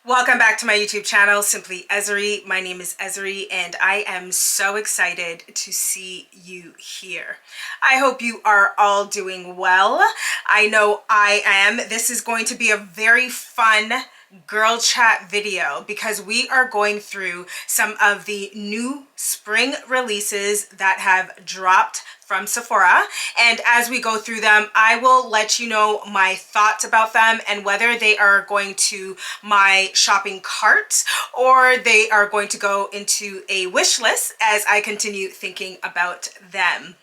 Welcome back to my YouTube channel, Simply Eseeri. My name is Eseeri and I am so excited to see you here. I hope you are all doing well. I know I am. This is going to be a very fun girl chat video because we are going through some of the new spring releases that have dropped from Sephora, and as we go through them I will let you know my thoughts about them and whether they are going to my shopping cart or they are going to go into a wish list as I continue thinking about them.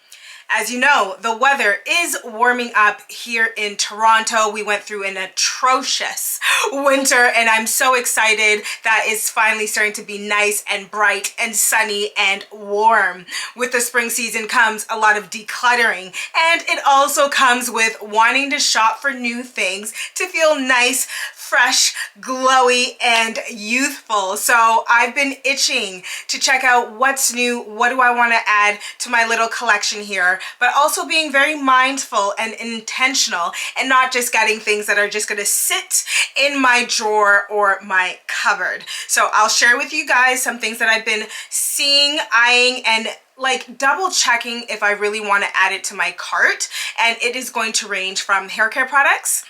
As you know, the weather is warming up here in Toronto. We went through an atrocious winter and I'm so excited that it's finally starting to be nice and bright and sunny and warm. With the spring season comes a lot of decluttering, and it also comes with wanting to shop for new things to feel nice, fresh, glowy, and youthful. So I've been itching to check out what's new, what do I want to add to my little collection here, but also being very mindful and intentional and not just getting things that are just going to sit in my drawer or my cupboard. So I'll share with you guys some things that I've been seeing, eyeing, and like double checking if I really want to add it to my cart. And it is going to range from hair care products,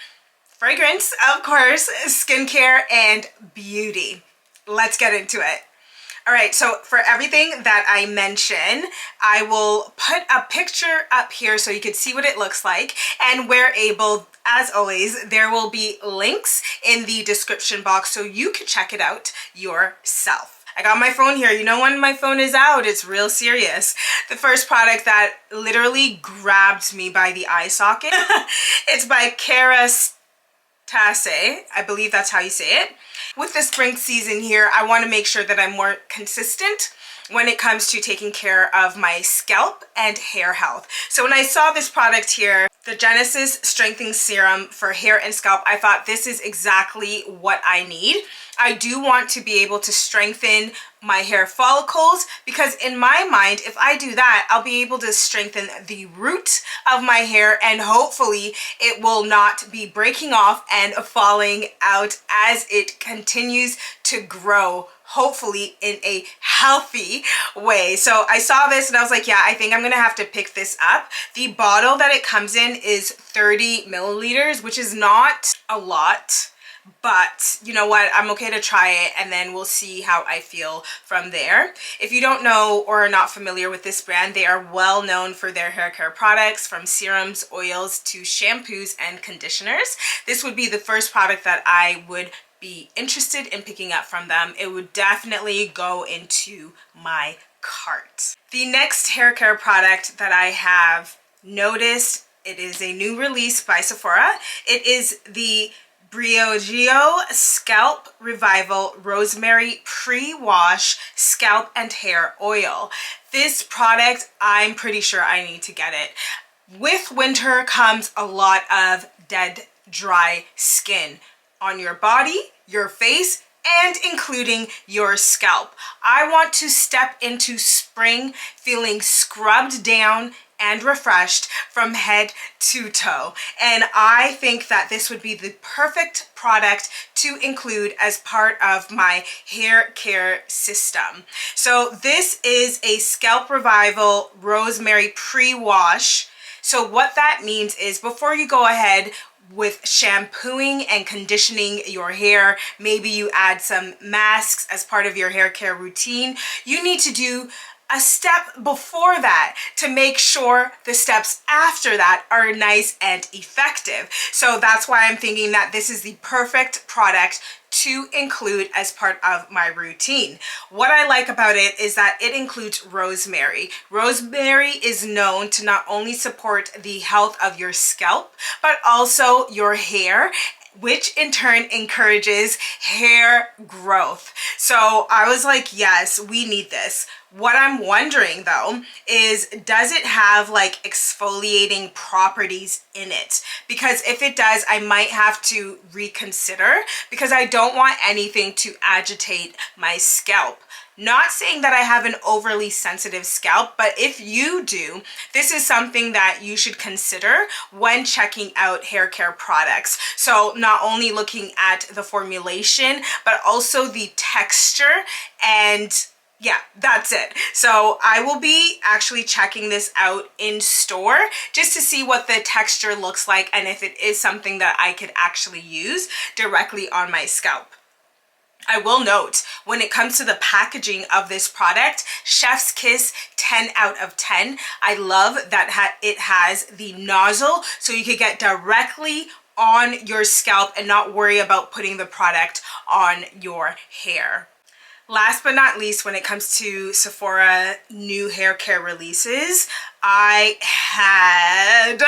fragrance, of course, skincare, and beauty. Let's get into it. All right, so for everything that I mention, I will put a picture up here so you can see what it looks like. And where able, as always, there will be links in the description box so you can check it out yourself. I got my phone here. You know when my phone is out, it's real serious. The first product that literally grabbed me by the eye socket, it's by Cara Tasse, I believe that's how you say it. With the spring season here, I want to make sure that I'm more consistent when it comes to taking care of my scalp and hair health. So when I saw this product here, the Genesis Strengthening Serum for hair and scalp, I thought this is exactly what I need. I do want to be able to strengthen my hair follicles because in my mind, if I do that, I'll be able to strengthen the root of my hair and hopefully it will not be breaking off and falling out as it continues to grow, hopefully in a healthy way. So I saw this and I was like, yeah, I think I'm gonna have to pick this up. The bottle that it comes in is 30 milliliters, which is not a lot, but you know what, I'm okay to try it and then we'll see how I feel from there. If you don't know or are not familiar with this brand, they are well known for their hair care products, from serums, oils to shampoos and conditioners. This would be the first product that I would be interested in picking up from them. It would definitely go into my cart. The next hair care product that I have noticed, it is a new release by Sephora. It is the Briogeo Scalp Revival Rosemary Pre-Wash Scalp and Hair Oil. This product, I'm pretty sure I need to get it. With winter comes a lot of dead, dry skin on your body, your face, and including your scalp. I want to step into spring feeling scrubbed down and refreshed from head to toe. And I think that this would be the perfect product to include as part of my hair care system. So this is a Scalp Revival Rosemary Pre-Wash. So what that means is before you go ahead with shampooing and conditioning your hair, maybe you add some masks as part of your hair care routine, you need to do a step before that to make sure the steps after that are nice and effective. So that's why I'm thinking that this is the perfect product to include as part of my routine. What I like about it is that it includes rosemary. Rosemary is known to not only support the health of your scalp, but also your hair, which in turn encourages hair growth. So I was like, yes, we need this. What I'm wondering though is, does it have like exfoliating properties in it? Because if it does, I might have to reconsider because I don't want anything to agitate my scalp. Not saying that I have an overly sensitive scalp, but if you do, this is something that you should consider when checking out hair care products. So not only looking at the formulation, but also the texture, and yeah, that's it. So I will be actually checking this out in store just to see what the texture looks like and if it is something that I could actually use directly on my scalp. I will note, when it comes to the packaging of this product, chef's kiss, 10 out of 10. I love that it has the nozzle so you could get directly on your scalp and not worry about putting the product on your hair. Last but not least, when it comes to Sephora new hair care releases, I had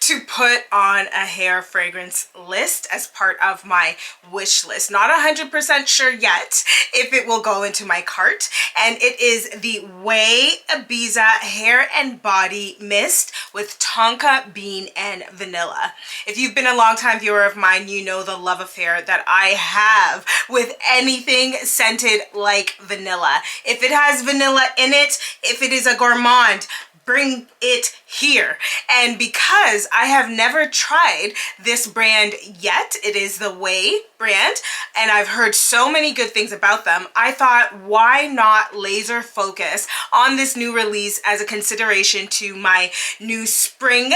to put on a hair fragrance list as part of my wish list. Not 100% sure yet if it will go into my cart, and it is the Way Ibiza Hair and Body Mist with tonka bean and vanilla. If you've been a long-time viewer of mine, you know the love affair that I have with anything scented like vanilla. If it has vanilla in it, if it is a gourmand, bring it here. And because I have never tried this brand yet, it is the Way brand, and I've heard so many good things about them, I thought, why not laser focus on this new release as a consideration to my new spring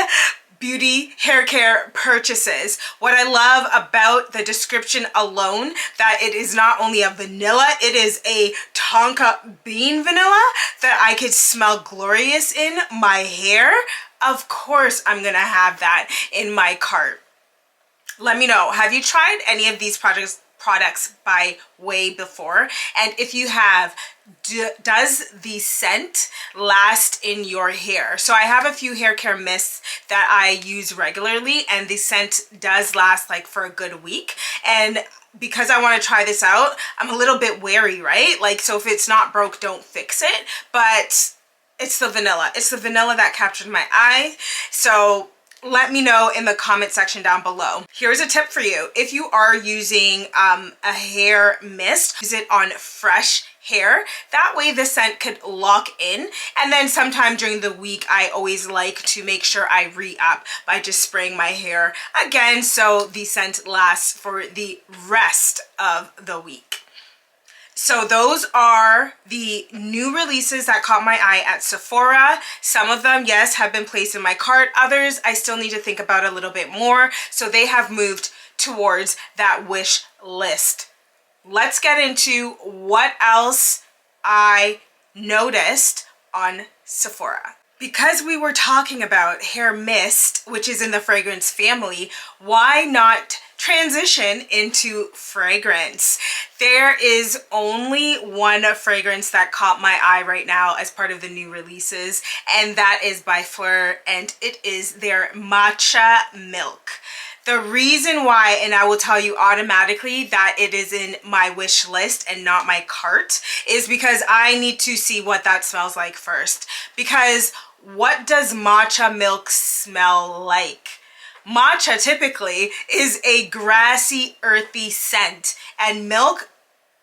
beauty hair care purchases. What I love about the description alone, that it is not only a vanilla, it is a tonka bean vanilla that I could smell glorious in my hair. Of course I'm gonna have that in my cart. Let me know, have you tried any of these products by Way before? And if you have, does the scent last in your hair? So I have a few hair care mists that I use regularly, and the scent does last like for a good week. And because I want to try this out, I'm a little bit wary, right? Like, so if it's not broke, don't fix it. But it's the vanilla. It's the vanilla that captured my eye. So let me know in the comment section down below. Here's a tip for you. If you are using a hair mist, use it on fresh hair. That way the scent could lock in. And then sometime during the week, I always like to make sure I re-up by just spraying my hair again so the scent lasts for the rest of the week. So those are the new releases that caught my eye at Sephora. Some of them, yes, have been placed in my cart. Others, I still need to think about a little bit more. So they have moved towards that wish list. Let's get into what else I noticed on Sephora. Because we were talking about hair mist, which is in the fragrance family, why not transition into fragrance? There is only one fragrance that caught my eye right now as part of the new releases, and that is by Fleur, and it is their matcha milk. The reason why, and I will tell you automatically that it is in my wish list and not my cart, is because I need to see what that smells like first. Because what does matcha milk smell like? Matcha typically is a grassy, earthy scent, and milk,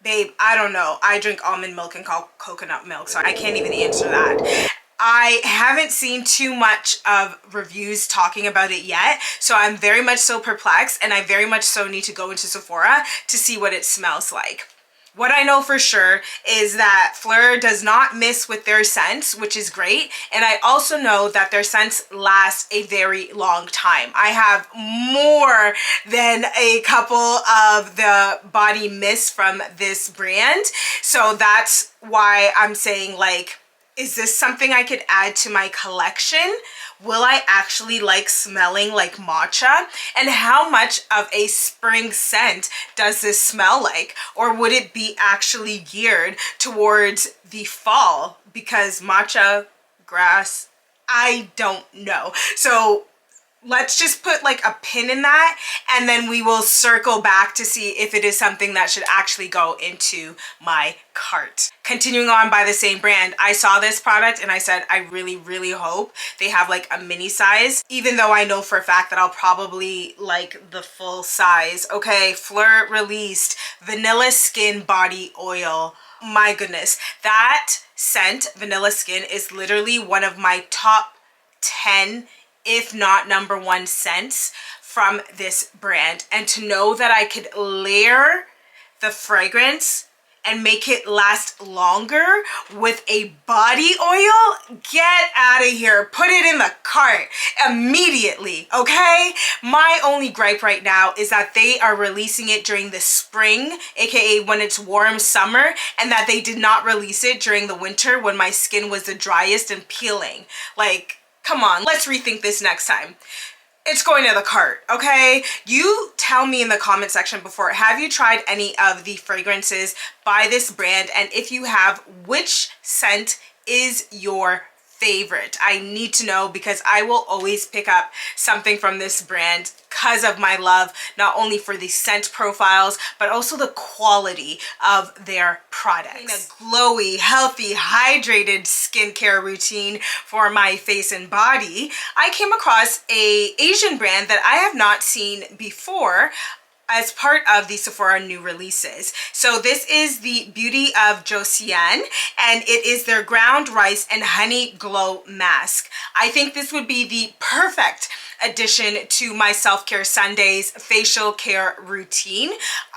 babe, I don't know. I drink almond milk and coconut milk, so I can't even answer that. I haven't seen too much of reviews talking about it yet, so I'm very much so perplexed, and I very much so need to go into Sephora to see what it smells like. What I know for sure is that Fleur does not miss with their scents, which is great. And I also know that their scents last a very long time. I have more than a couple of the body mists from this brand. So that's why I'm saying, like, is this something I could add to my collection? Will I actually like smelling like matcha? And how much of a spring scent does this smell like? Or would it be actually geared towards the fall? Because matcha, grass, I don't know. So let's just put like a pin in that, and then we will circle back to see if it is something that should actually go into my cart. Continuing on by the same brand, I saw this product and I said, I really hope they have like a mini size, even though I know for a fact that I'll probably like the full size. Okay, Fleur released Vanilla Skin Body Oil. My goodness, that scent, Vanilla Skin, is literally one of my top 10, if not number one scents from this brand. And to know that I could layer the fragrance and make it last longer with a body oil, get out of here. Put it in the cart immediately, okay? My only gripe right now is that they are releasing it during the spring, aka when it's warm summer, and that they did not release it during the winter when my skin was the driest and peeling. Like, come on, let's rethink this next time. It's going to the cart, okay? You tell me in the comment section before, have you tried any of the fragrances by this brand? And if you have, which scent is your favorite? I need to know, because I will always pick up something from this brand because of my love, not only for the scent profiles, but also the quality of their products. A glowy, healthy, hydrated skincare routine for my face and body. I came across an Asian brand that I have not seen before as part of the Sephora new releases. So this is the Beauty of Joseon, and it is their ground rice and honey glow mask. I think this would be the perfect addition to my self-care Sundays facial care routine.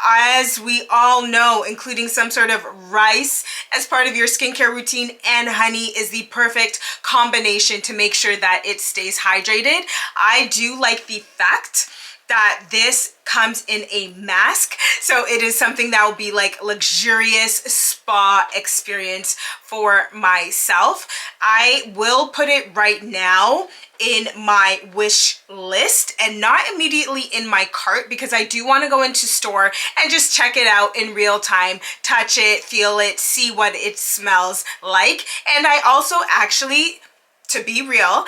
As we all know, including some sort of rice as part of your skincare routine and honey is the perfect combination to make sure that it stays hydrated. I do like the fact that this comes in a mask, so it is something that will be like luxurious spa experience for myself. I will put it right now in my wish list and not immediately in my cart, because I do want to go into store and just check it out in real time, touch it, feel it, see what it smells like. And I also actually, to be real,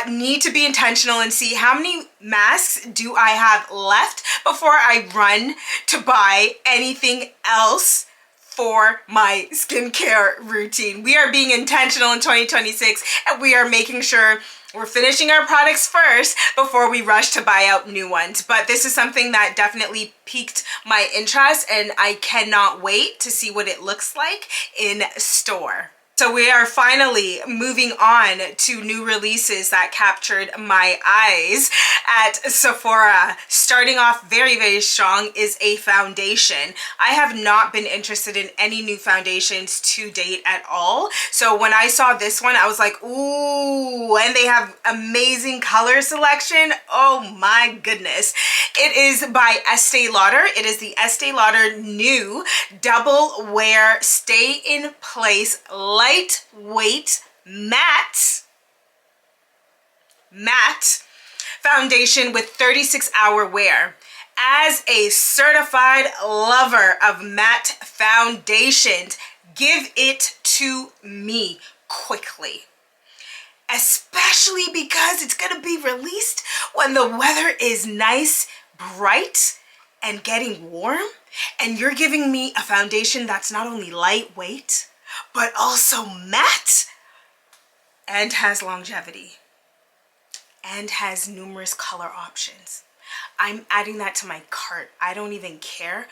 need to be intentional and see how many masks do I have left before I run to buy anything else for my skincare routine. We are being intentional in 2026, and we are making sure we're finishing our products first before we rush to buy out new ones. But this is something that definitely piqued my interest, and I cannot wait to see what it looks like in store. So we are finally moving on to new releases that captured my eyes at Sephora. Starting off very, very strong is a foundation. I have not been interested in any new foundations to date at all. So when I saw this one, I was like, ooh, and they have amazing color selection. Oh my goodness. It is by Estee Lauder. It is the Estee Lauder new Double Wear Stay in Place Lightweight matte foundation with 36-hour wear. As a certified lover of matte foundations, give it to me quickly. Especially because it's gonna be released when the weather is nice, bright, and getting warm. And you're giving me a foundation that's not only lightweight, but also matte and has longevity and has numerous color options. I'm adding that to my cart. I don't even care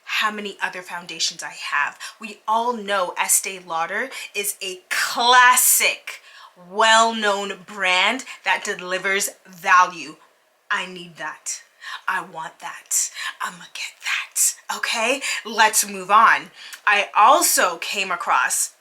how many other foundations I have. We all know Estee Lauder is a classic, well-known brand that delivers value. I need that. I want that. I'm gonna get that. Okay, let's move on. I also came across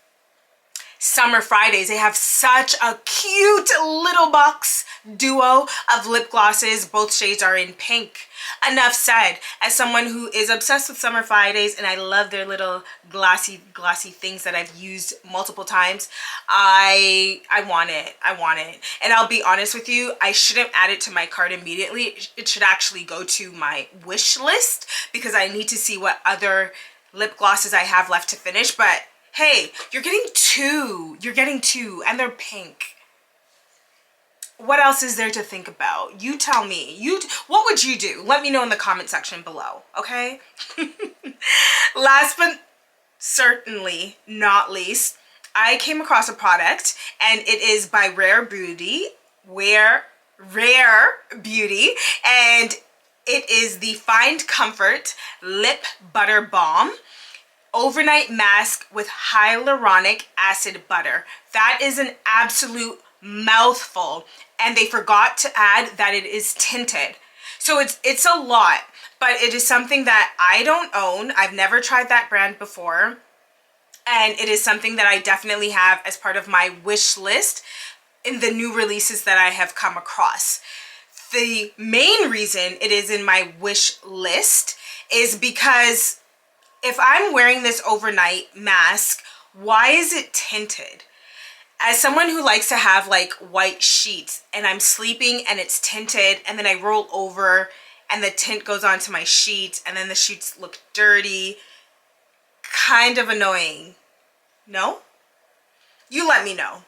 Summer Fridays. They have such a cute little box duo of lip glosses. Both shades are in pink. Enough said. As someone who is obsessed with Summer Fridays, and I love their little glossy things that I've used multiple times, I want it. I want it. And I'll be honest with you, I shouldn't add it to my cart immediately. It should actually go to my wish list, because I need to see what other lip glosses I have left to finish. But hey, you're getting two. You're getting two, and they're pink. What else is there to think about? You tell me. What would you do? Let me know in the comment section below, okay? Last but certainly not least, I came across a product, and it is by Rare Beauty, and it is the Find Comfort Lip Butter Balm. overnight mask with hyaluronic acid butter. That is an absolute mouthful, and they forgot to add that it is tinted. So it's a lot, but it is something that I don't own. I've never tried that brand before, and it is something that I definitely have as part of my wish list in the new releases that I have come across. The main reason it is in my wish list is because if I'm wearing this overnight mask, why is it tinted? As someone who likes to have like white sheets, and I'm sleeping and it's tinted, and then I roll over and the tint goes onto my sheet, and then the sheets look dirty, kind of annoying. No? You let me know.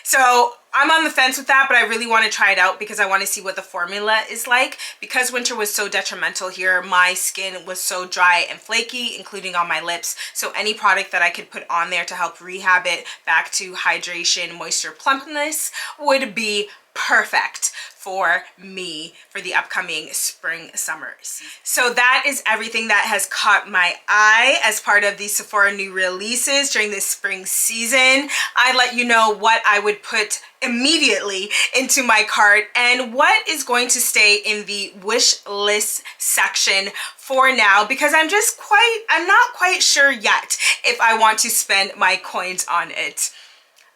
So I'm on the fence with that, but I really want to try it out because I want to see what the formula is like. Because winter was so detrimental here, my skin was so dry and flaky, including on my lips. So any product that I could put on there to help rehab it back to hydration, moisture, plumpness would be perfect for me for the upcoming spring summer season. So that is everything that has caught my eye as part of the Sephora new releases during this spring season. I let you know what I would put immediately into my cart and what is going to stay in the wish list section for now, because I'm not quite sure yet if I want to spend my coins on it.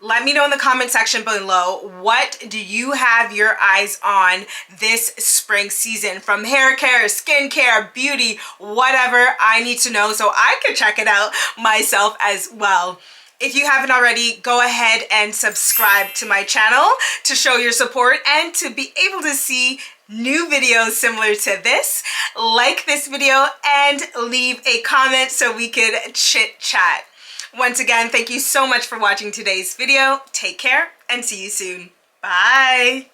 Let me know in the comment section below, what do you have your eyes on this spring season? From hair care, skincare, beauty, whatever. I need to know so I can check it out myself as well. If you haven't already, go ahead and subscribe to my channel to show your support and to be able to see new videos similar to this. Like this video and leave a comment so we could chit chat. Once again, thank you so much for watching today's video. Take care and see you soon. Bye.